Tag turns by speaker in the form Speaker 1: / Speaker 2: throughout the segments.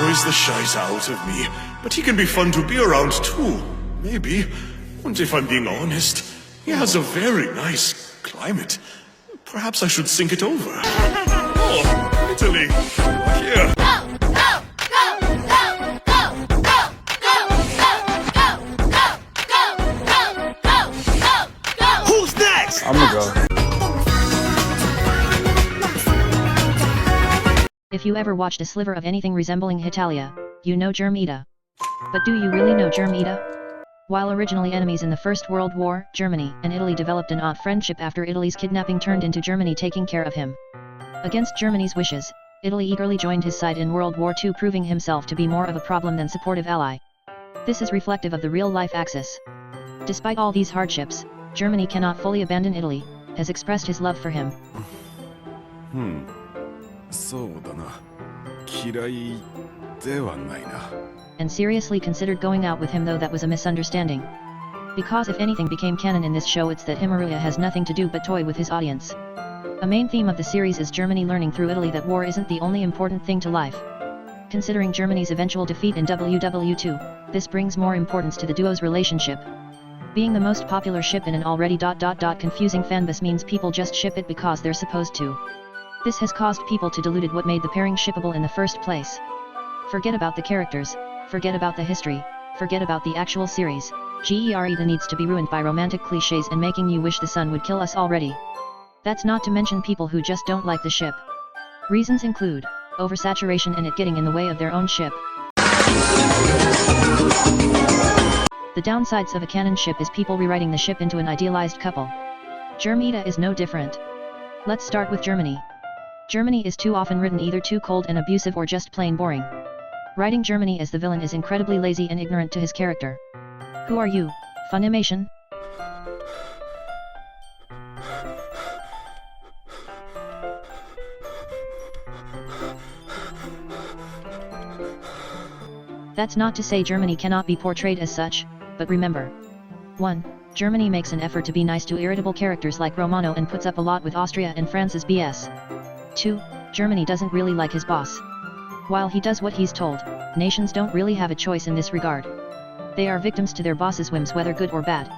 Speaker 1: annoys the shite out of me, but he can be fun to be around too. Maybe. And if I'm being honest, he has a very nice climate. Perhaps I should think it over. Oh, Italy. Here.
Speaker 2: Who's next?
Speaker 3: I'm gonna go.
Speaker 4: If you ever watched a sliver of anything resembling Hetalia, you know GerIta. But do you really know GerIta? While originally enemies in the First World War, Germany and Italy developed an odd friendship after Italy's kidnapping turned into Germany taking care of him. Against Germany's wishes, Italy eagerly joined his side in World War II, proving himself to be more of a problem than supportive ally. This is reflective of the real-life axis. Despite all these hardships, Germany cannot fully abandon Italy, has expressed his love for him.
Speaker 5: そうだな。嫌いではないな。
Speaker 4: And seriously considered going out with him, though that was a misunderstanding. Because if anything became canon in this show, it's that Himmaruya has nothing to do but toy with his audience. A main theme of the series is Germany learning through Italy that war isn't the only important thing to life. Considering Germany's eventual defeat in WW2, this brings more importance to the duo's relationship. Being the most popular ship in an already confusing fanbase means people just ship it because they're supposed to. This has caused people to dilute what made the pairing shippable in the first place. Forget about the characters, forget about the history, forget about the actual series. GerIta needs to be ruined by romantic cliches and making you wish the sun would kill us already. That's not to mention people who just don't like the ship. Reasons include oversaturation and it getting in the way of their own ship. The downsides of a canon ship is people rewriting the ship into an idealized couple. GerIta is no different. Let's start with Germany. Germany is too often written either too cold and abusive or just plain boring. Writing Germany as the villain is incredibly lazy and ignorant to his character. Who are you, Funimation? That's not to say Germany cannot be portrayed as such, but remember. 1. Germany makes an effort to be nice to irritable characters like Romano and puts up a lot with Austria and France's BS. 2. Germany doesn't really like his boss. While he does what he's told, nations don't really have a choice in this regard. They are victims to their boss's whims, whether good or bad.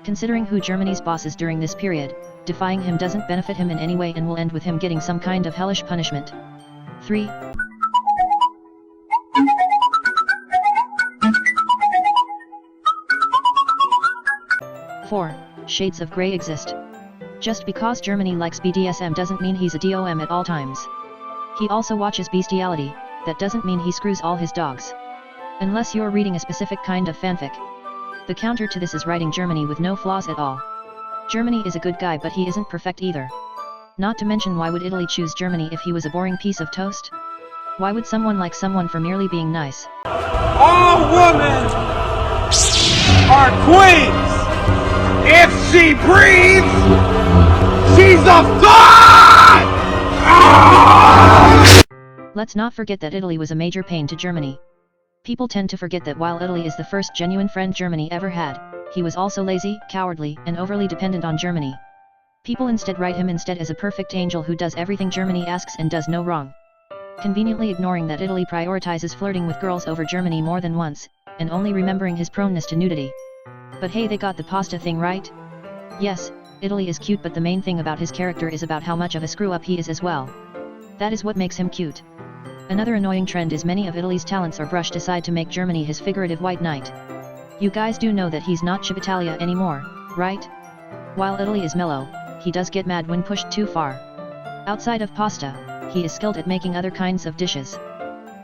Speaker 4: Considering who Germany's boss is during this period, defying him doesn't benefit him in any way and will end with him getting some kind of hellish punishment. 3. Shades of grey exist. Just because Germany likes BDSM doesn't mean he's a DOM at all times. He also watches bestiality, that doesn't mean he screws all his dogs. Unless you're reading a specific kind of fanfic. The counter to this is writing Germany with no flaws at all. Germany is a good guy, but he isn't perfect either. Not to mention, why would Italy choose Germany if he was a boring piece of toast? Why would someone like someone for merely being nice?
Speaker 2: All women are queens! If she breathes, she's a god!
Speaker 4: Let's not forget that Italy was a major pain to Germany. People tend to forget that while Italy is the first genuine friend Germany ever had, he was also lazy, cowardly, and overly dependent on Germany. People instead write him as a perfect angel who does everything Germany asks and does no wrong. Conveniently ignoring that Italy prioritizes flirting with girls over Germany more than once, and only remembering his proneness to nudity. But hey, they got the pasta thing right? Yes, Italy is cute, but the main thing about his character is about how much of a screw-up he is as well. That is what makes him cute. Another annoying trend is many of Italy's talents are brushed aside to make Germany his figurative white knight. You guys do know that he's not Chibitalia anymore, right? While Italy is mellow, he does get mad when pushed too far. Outside of pasta, he is skilled at making other kinds of dishes.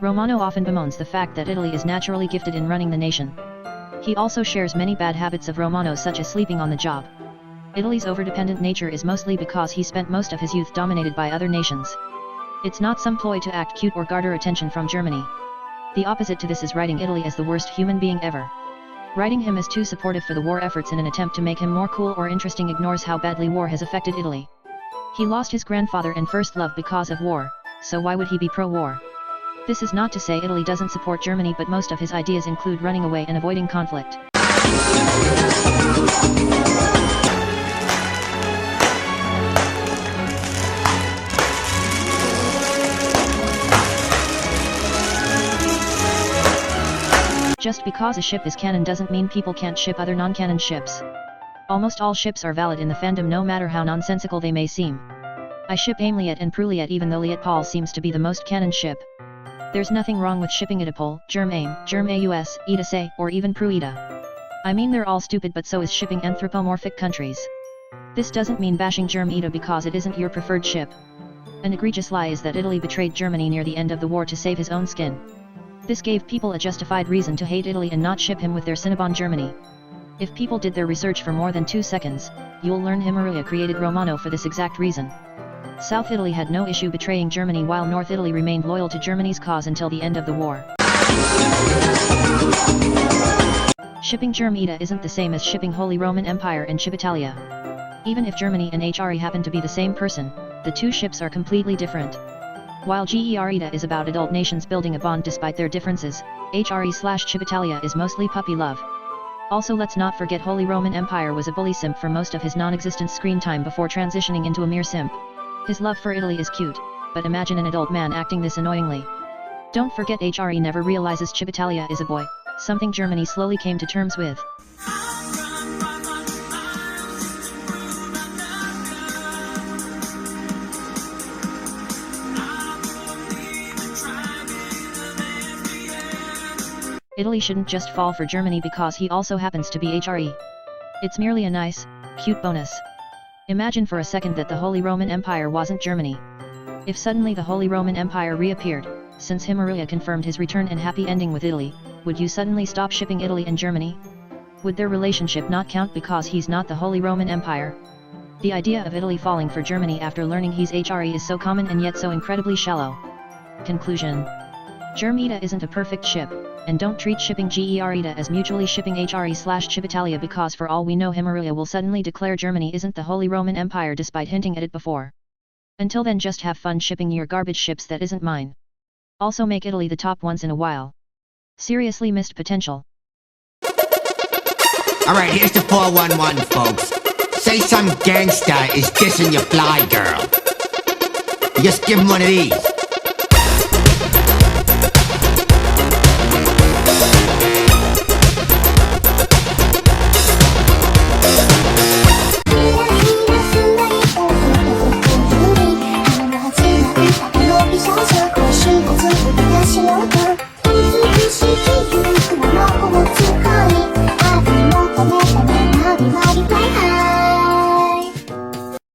Speaker 4: Romano often bemoans the fact that Italy is naturally gifted in running the nation. He also shares many bad habits of Romano, such as sleeping on the job. Italy's overdependent nature is mostly because he spent most of his youth dominated by other nations. It's not some ploy to act cute or garner attention from Germany. The opposite to this is writing Italy as the worst human being ever. Writing him as too supportive for the war efforts in an attempt to make him more cool or interesting ignores how badly war has affected Italy. He lost his grandfather and first love because of war, so why would he be pro-war? This is not to say Italy doesn't support Germany, but most of his ideas include running away and avoiding conflict. Just because a ship is canon doesn't mean people can't ship other non-canon ships. Almost all ships are valid in the fandom no matter how nonsensical they may seem. I ship Aimliet and Pruliet even though Liet Paul seems to be the most canon ship. There's nothing wrong with shipping Itapol, Germ Aim, Germ Aus, Itasay, or even Pruita. I mean they're all stupid but so is shipping anthropomorphic countries. This doesn't mean bashing Germ Ita because it isn't your preferred ship. An egregious lie is that Italy betrayed Germany near the end of the war to save his own skin. This gave people a justified reason to hate Italy and not ship him with their Cinnabon Germany. If people did their research for more than 2 seconds, you'll learn Himaruya created Romano for this exact reason. South Italy had no issue betraying Germany while North Italy remained loyal to Germany's cause until the end of the war. Shipping GerIta isn't the same as shipping Holy Roman Empire and Hetalia. Even if Germany and HRE happen to be the same person, the two ships are completely different. While GerIta is about adult nations building a bond despite their differences, HRE/Hetalia is mostly puppy love. Also let's not forget Holy Roman Empire was a bully simp for most of his non-existent screen time before transitioning into a mere simp. His love for Italy is cute, but imagine an adult man acting this annoyingly. Don't forget HRE never realizes Hetalia is a boy, something Germany slowly came to terms with. Italy shouldn't just fall for Germany because he also happens to be HRE. It's merely a nice, cute bonus. Imagine for a second that the Holy Roman Empire wasn't Germany. If suddenly the Holy Roman Empire reappeared, since Himaruya confirmed his return and happy ending with Italy, would you suddenly stop shipping Italy and Germany? Would their relationship not count because he's not the Holy Roman Empire? The idea of Italy falling for Germany after learning he's HRE is so common and yet so incredibly shallow. Conclusion. GerIta isn't a perfect ship, and don't treat shipping GerIta as mutually shipping HRE/Hetalia because for all we know Himaruya will suddenly declare Germany isn't the Holy Roman Empire despite hinting at it before. Until then just have fun shipping your garbage ships that isn't mine. Also make Italy the top once in a while. Seriously missed potential.
Speaker 3: Alright, here's the 411 folks. Say some gangsta is kissing your fly girl. Just give him one of these.